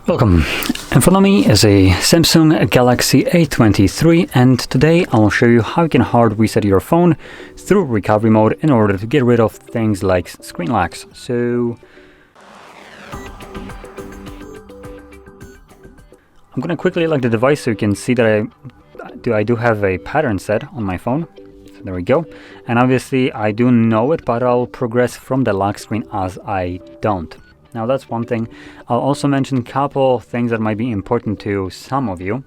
Welcome. In front of me is a Samsung Galaxy A23, and today I will show you how you can hard reset your phone through recovery mode in order to get rid of things like screen locks. So I'm going to quickly lock the device so you can see that I do have a pattern set on my phone. So there we go. And obviously I do know it, but I'll progress from the lock screen as I don't. Now that's one thing. I'll also mention a couple things that might be important to some of you.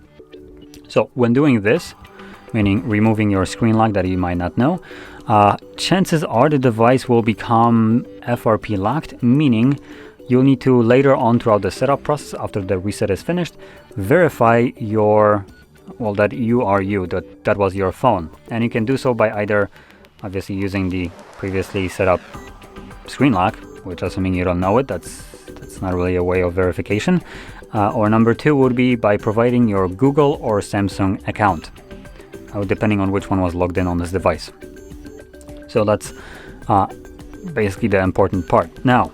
So when doing this, meaning removing your screen lock that you might not know, chances are the device will become FRP locked, meaning you'll need to later on throughout the setup process, after the reset is finished, verify that you are you, that was your phone. And you can do so by either obviously using the previously set up screen lock, which assuming you don't know it, that's not really a way of verification. Or number two would be by providing your Google or Samsung account, depending on which one was logged in on this device. So that's basically the important part. Now,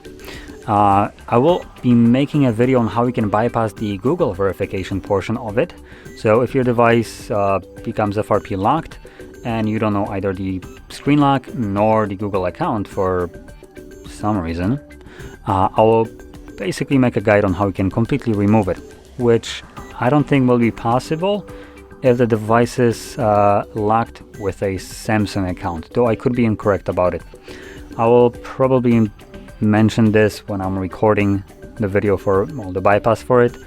I will be making a video on how you can bypass the Google verification portion of it. So if your device becomes FRP locked and you don't know either the screen lock nor the Google account for some reason, I will basically make a guide on how you can completely remove it, which I don't think will be possible if the device is locked with a Samsung account, though I could be incorrect about it. I will probably mention this when I'm recording the video for the bypass for it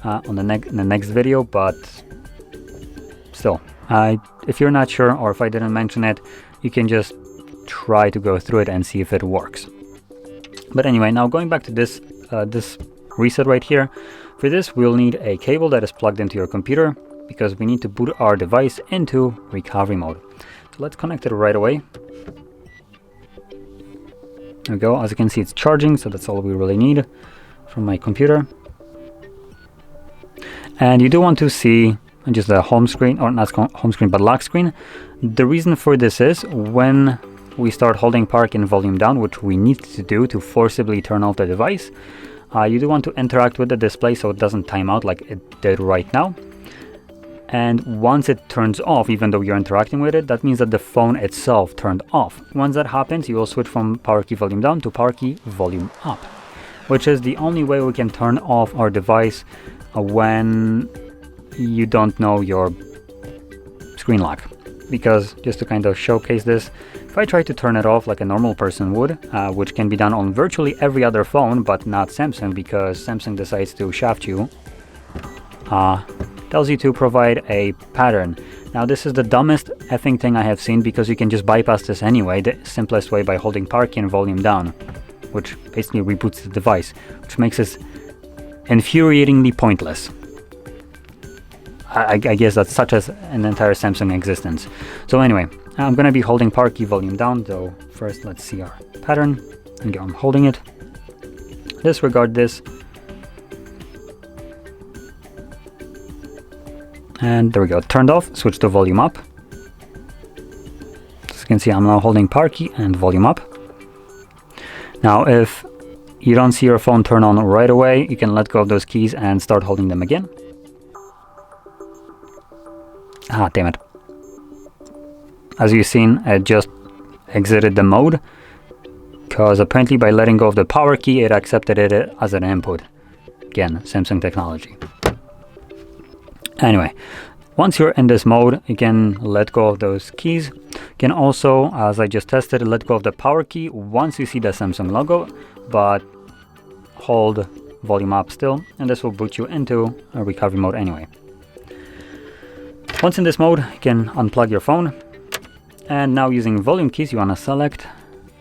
on the next video, but still, if you're not sure or if I didn't mention it, you can just try to go through it and see if it works. But anyway, now going back to this reset right here, for this we'll need a cable that is plugged into your computer because we need to boot our device into recovery mode. So let's connect it right away. There we go. As you can see, it's charging, so that's all we really need from my computer. And you do want to see just the home screen, or not home screen, but lock screen. The reason for this is when we start holding park and volume down, which we need to do to forcibly turn off the device, you do want to interact with the display so it doesn't time out like it did right now. And once it turns off, even though you're interacting with it, that means that the phone itself turned off. Once that happens, you will switch from power key volume down to power key volume up, which is the only way we can turn off our device when you don't know your screen lock. Because just to kind of showcase this, if I try to turn it off like a normal person would, which can be done on virtually every other phone but not Samsung, because Samsung decides to shaft you, tells you to provide a pattern. Now this is the dumbest effing thing I have seen, because you can just bypass this anyway, the simplest way, by holding power key and volume down, which basically reboots the device, which makes it infuriatingly pointless. I guess that's such as an entire Samsung existence. So anyway, I'm going to be holding power key volume down, so first let's see our pattern. Again, I'm holding it. Disregard this. And there we go, turned off, switch to volume up. As you can see, I'm now holding power key and volume up. Now if you don't see your phone turn on right away, you can let go of those keys and start holding them again. Ah, damn it. As you've seen, it just exited the mode, because apparently by letting go of the power key, it accepted it as an input. Again, Samsung technology. Anyway, once you're in this mode, you can let go of those keys. You can also, as I just tested, let go of the power key once you see the Samsung logo, but hold volume up still, and this will boot you into a recovery mode anyway. Once in this mode, you can unplug your phone, and now using volume keys, you want to select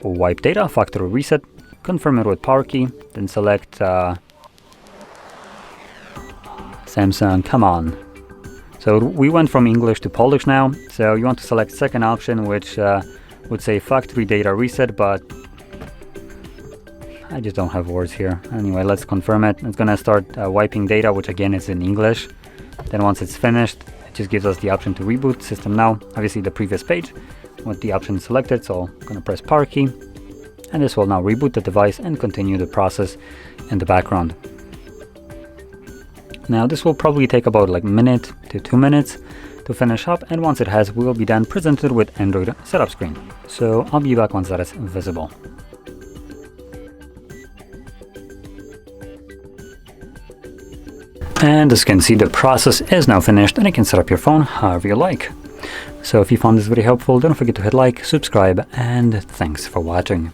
wipe data, factory reset, confirm it with power key, then select Samsung, come on. So we went from English to Polish now, so you want to select second option, which would say factory data reset, but I just don't have words here. Anyway, let's confirm it. It's going to start wiping data, which again is in English. Then once it's finished, it just gives us the option to reboot system now. Obviously the previous page with the option selected, so I'm going to press power key, and this will now reboot the device and continue the process in the background. Now this will probably take about like minute to 2 minutes to finish up, and once it has, we will be then presented with Android setup screen. So I'll be back once that is visible. And as you can see, the process is now finished and you can set up your phone however you like. So if you found this video helpful, don't forget to hit like, subscribe, and thanks for watching.